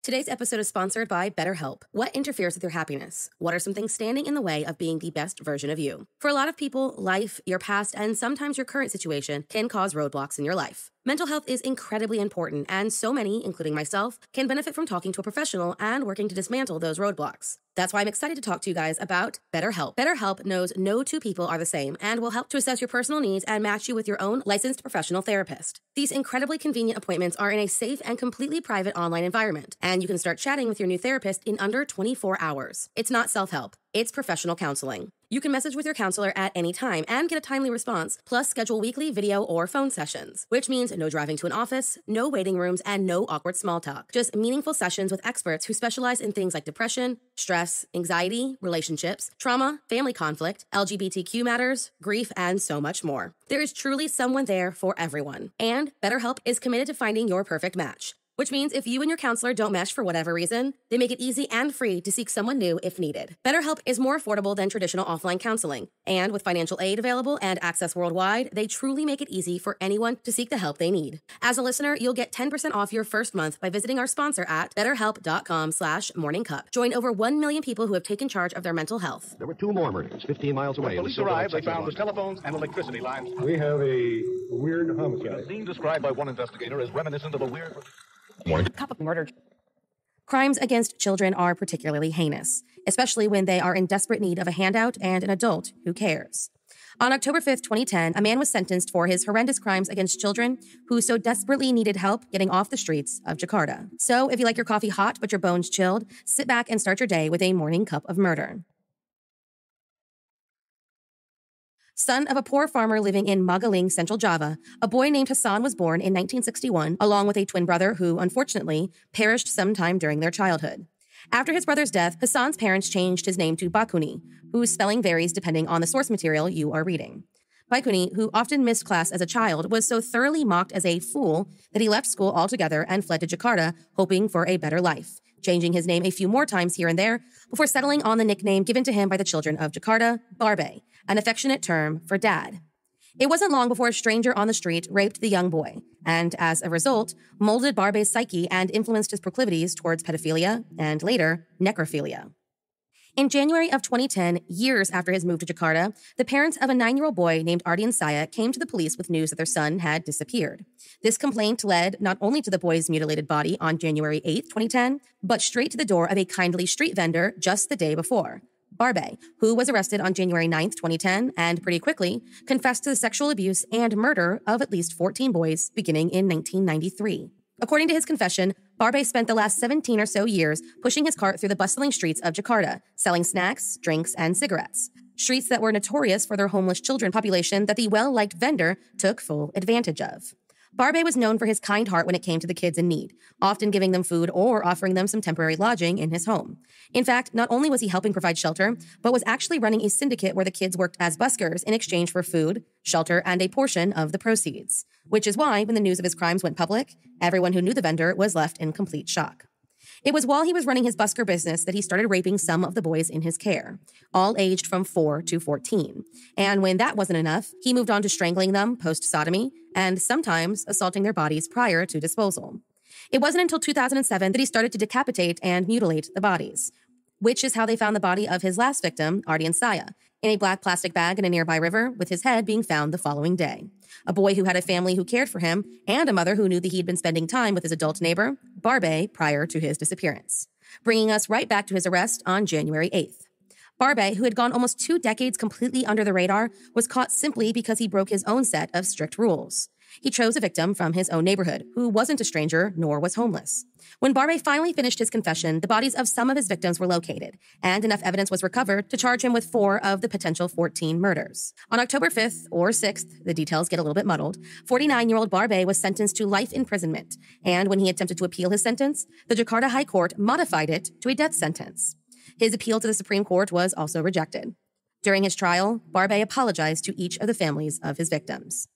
Today's episode is sponsored by BetterHelp. What interferes with your happiness? What are some things standing in the way of being the best version of you? For a lot of people, life, your past, and sometimes your current situation can cause roadblocks in your life. Mental health is incredibly important, and so many, including myself, can benefit from talking to a professional and working to dismantle those roadblocks. That's why I'm excited to talk to you guys about BetterHelp. BetterHelp knows no two people are the same and will help to assess your personal needs and match you with your own licensed professional therapist. These incredibly convenient appointments are in a safe and completely private online environment, and you can start chatting with your new therapist in under 24 hours. It's not self-help. It's professional counseling. You can message with your counselor at any time and get a timely response, plus schedule weekly video or phone sessions, which means no driving to an office, no waiting rooms, and no awkward small talk. Just meaningful sessions with experts who specialize in things like depression, stress, anxiety, relationships, trauma, family conflict, LGBTQ matters, grief, and so much more. There is truly someone there for everyone. And BetterHelp is committed to finding your perfect match. Which means if you and your counselor don't mesh for whatever reason, they make it easy and free to seek someone new if needed. BetterHelp is more affordable than traditional offline counseling. And with financial aid available and access worldwide, they truly make it easy for anyone to seek the help they need. As a listener, you'll get 10% off your first month by visiting our sponsor at betterhelp.com/morningcup. Join over 1 million people who have taken charge of their mental health. There were 2 more murders 15 miles away. When police arrived, they found the telephones and electricity lines. We have a weird homicide. A scene described by one investigator as reminiscent of a weird... Cup of murder. Crimes against children are particularly heinous, especially when they are in desperate need of a handout and an adult who cares. On October 5th, 2010, a man was sentenced for his horrendous crimes against children who so desperately needed help getting off the streets of Jakarta. So if you like your coffee hot but your bones chilled, sit back and start your day with a morning cup of murder. Son of a poor farmer living in Magaling, Central Java, a boy named Hassan was born in 1961, along with a twin brother who, unfortunately, perished sometime during their childhood. After his brother's death, Hassan's parents changed his name to Baekuni, whose spelling varies depending on the source material you are reading. Baekuni, who often missed class as a child, was so thoroughly mocked as a fool that he left school altogether and fled to Jakarta, hoping for a better life, changing his name a few more times here and there before settling on the nickname given to him by the children of Jakarta, Barbe, an affectionate term for dad. It wasn't long before a stranger on the street raped the young boy, and as a result, molded Barbe's psyche and influenced his proclivities towards pedophilia and later necrophilia. In January of 2010, years after his move to Jakarta, the parents of a 9-year-old boy named Ardian Saya came to the police with news that their son had disappeared. This complaint led not only to the boy's mutilated body on January 8th, 2010, but straight to the door of a kindly street vendor just the day before, Barbe, who was arrested on January 9th, 2010, and pretty quickly confessed to the sexual abuse and murder of at least 14 boys beginning in 1993. According to his confession, Barbe spent the last 17 or so years pushing his cart through the bustling streets of Jakarta, selling snacks, drinks, and cigarettes. Streets that were notorious for their homeless children population that the well-liked vendor took full advantage of. Barbe was known for his kind heart when it came to the kids in need, often giving them food or offering them some temporary lodging in his home. In fact, not only was he helping provide shelter, but was actually running a syndicate where the kids worked as buskers in exchange for food, shelter, and a portion of the proceeds. Which is why, when the news of his crimes went public, everyone who knew the vendor was left in complete shock. It was while he was running his busker business that he started raping some of the boys in his care, all aged from 4 to 14. And when that wasn't enough, he moved on to strangling them post-sodomy and sometimes assaulting their bodies prior to disposal. It wasn't until 2007 that he started to decapitate and mutilate the bodies, which is how they found the body of his last victim, Ardian Saya, in a black plastic bag in a nearby river, with his head being found the following day. A boy who had a family who cared for him, and a mother who knew that he'd been spending time with his adult neighbor, Barbe, prior to his disappearance. Bringing us right back to his arrest on January 8th. Barbe, who had gone almost 2 decades completely under the radar, was caught simply because he broke his own set of strict rules. He chose a victim from his own neighborhood, who wasn't a stranger nor was homeless. When Barbe finally finished his confession, the bodies of some of his victims were located, and enough evidence was recovered to charge him with 4 of the potential 14 murders. On October 5th or 6th, the details get a little bit muddled, 49-year-old Barbe was sentenced to life imprisonment, and when he attempted to appeal his sentence, the Jakarta High Court modified it to a death sentence. His appeal to the Supreme Court was also rejected. During his trial, Barbe apologized to each of the families of his victims.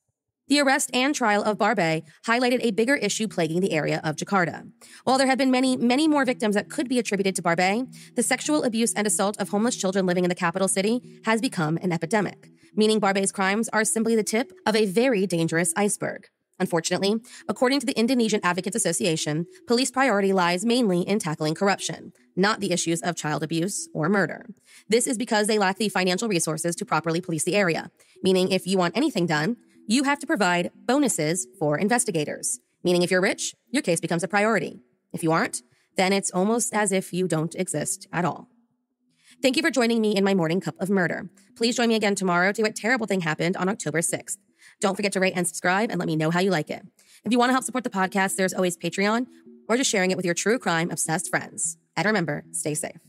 The arrest and trial of Barbe highlighted a bigger issue plaguing the area of Jakarta. While there have been many, many more victims that could be attributed to Barbe, the sexual abuse and assault of homeless children living in the capital city has become an epidemic, meaning Barbe's crimes are simply the tip of a very dangerous iceberg. Unfortunately, according to the Indonesian Advocates Association, police priority lies mainly in tackling corruption, not the issues of child abuse or murder. This is because they lack the financial resources to properly police the area, meaning if you want anything done, you have to provide bonuses for investigators, meaning if you're rich, your case becomes a priority. If you aren't, then it's almost as if you don't exist at all. Thank you for joining me in my morning cup of murder. Please join me again tomorrow to hear what terrible thing happened on October 6th. Don't forget to rate and subscribe and let me know how you like it. If you want to help support the podcast, there's always Patreon or just sharing it with your true crime obsessed friends. And remember, stay safe.